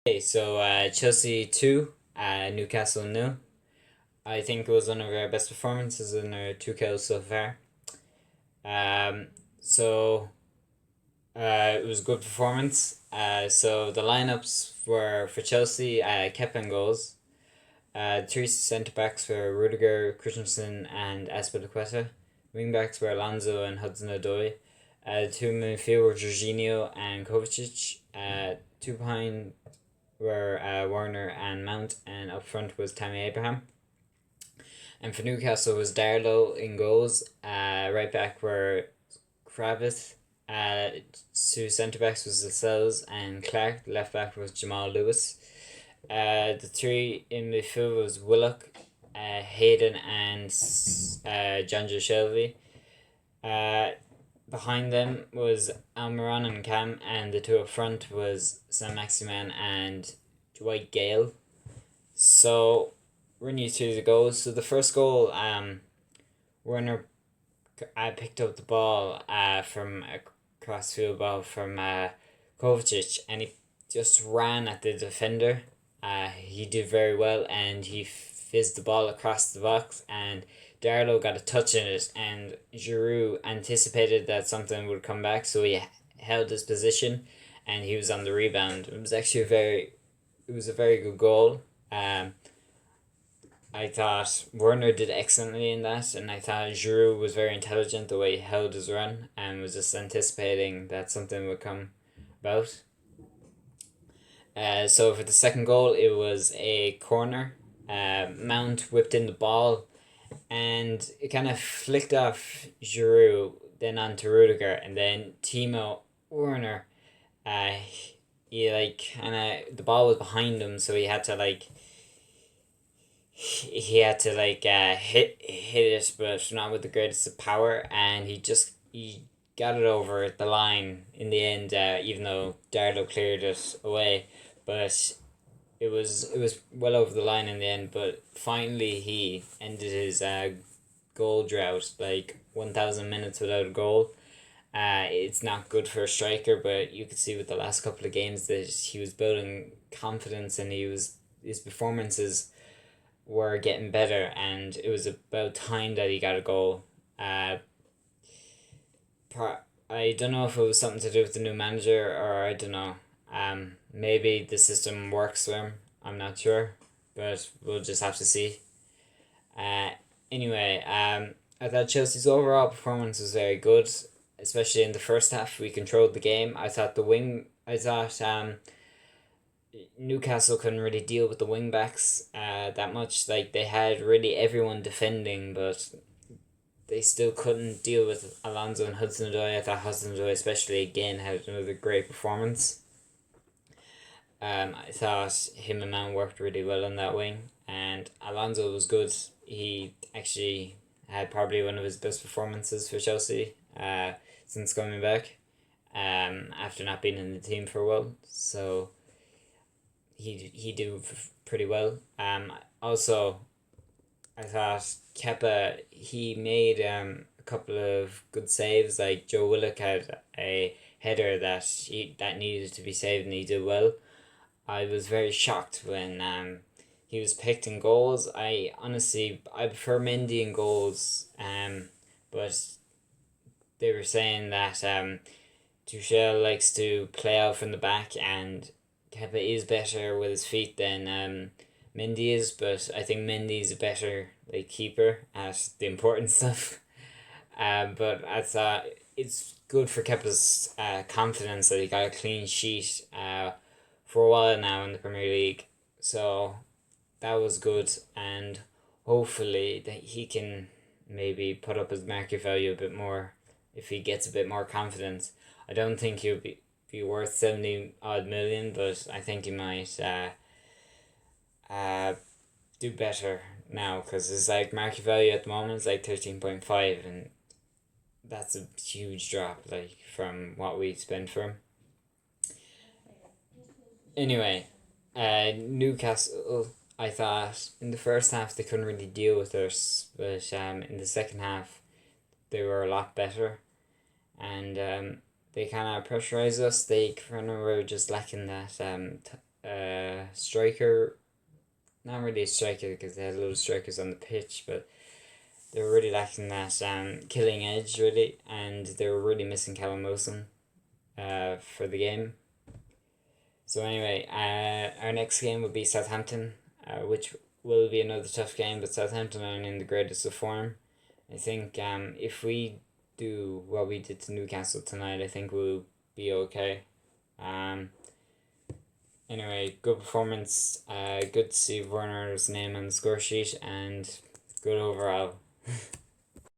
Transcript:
Okay, so Chelsea 2, Newcastle nil. I think it was one of our best performances in our two kills so far. Um, so it was a good performance. So the lineups were for Chelsea, Kepa in goals. Three centre backs were Rudiger, Christensen, and Azpilicueta. Wing backs were Alonso and Hudson-Odoi. Two midfield were Jorginho and Kovacic. Two behind were Warner and Mount, and up front was Tammy Abraham. And for Newcastle was Darlow in goals. Right back were Kravitz. Two centre backs was Lascelles and Clark. Left back was Jamal Lewis. The three in midfield was Willock, Hayden, and Jonjo Shelvey. Behind them was Almiron and Cam, and the two up front was Sam Maximan and Dwight Gale. So, run you through the goals. So the first goal, Werner picked up the ball from a crossfield ball from Kovacic, and he just ran at the defender. He did very well, and he fizzed the ball across the box, and Darlow got a touch in it, and Giroud anticipated that something would come back, so he held his position, and he was on the rebound. It was actually a very good goal. I thought Werner did excellently in that, and I thought Giroud was very intelligent the way he held his run and was just anticipating that something would come about. So for the second goal, it was a corner. Mount whipped in the ball, and it kind of flicked off Giroud, then onto Rudiger, and then Timo Werner. He kind of the ball was behind him, so he had to hit it, but not with the greatest of power, and he got it over the line in the end. Even though Darlow cleared it away, but it was well over the line in the end. But finally, he ended his goal drought, like 1,000 minutes without a goal. It's not good for a striker, but you could see with the last couple of games that he was building confidence, and his performances were getting better, and it was about time that he got a goal. Uh, I don't know if it was something to do with the new manager, or I don't know. Maybe the system works for him. I'm not sure, but we'll just have to see. Uh, anyway, I thought Chelsea's overall performance was very good, especially in the first half. We controlled the game. I thought Newcastle couldn't really deal with the wing backs that much. Like, they had really everyone defending, but they still couldn't deal with Alonso and Hudson-Odoi. I thought Hudson-Odoi especially again had another great performance. I thought him and Man worked really well on that wing, and Alonso was good. He actually had probably one of his best performances for Chelsea since coming back after not being in the team for a while. So he did pretty well. Also, I thought Kepa, he made a couple of good saves. Like Joe Willock had a header that needed to be saved, and he did well. I was very shocked when he was picked in goals. I prefer Mendy in goals. But they were saying that Tuchel likes to play out from the back, and Kepa is better with his feet than Mendy is, but I think Mendy is a better keeper at the important stuff. But I thought it's good for Kepa's confidence that he got a clean sheet for a while now in the Premier League. So that was good, and hopefully that he can maybe put up his market value a bit more if he gets a bit more confidence. I don't think he'll be worth 70 odd million, but I think he might do better now, because his market value at the moment is 13.5, and that's a huge drop from what we spent for him. Anyway, Newcastle, I thought in the first half they couldn't really deal with us, but in the second half they were a lot better, and they kind of pressurized us. They kind of were just lacking that striker. Not really a striker because they had a lot of strikers on the pitch, but they were really lacking that killing edge really, and they were really missing Callum Wilson for the game. So anyway, our next game will be Southampton, which will be another tough game, but Southampton aren't in the greatest of form. I think if we do what we did to Newcastle tonight, I think we'll be okay. Anyway, good performance. Good to see Werner's name on the score sheet, and good overall.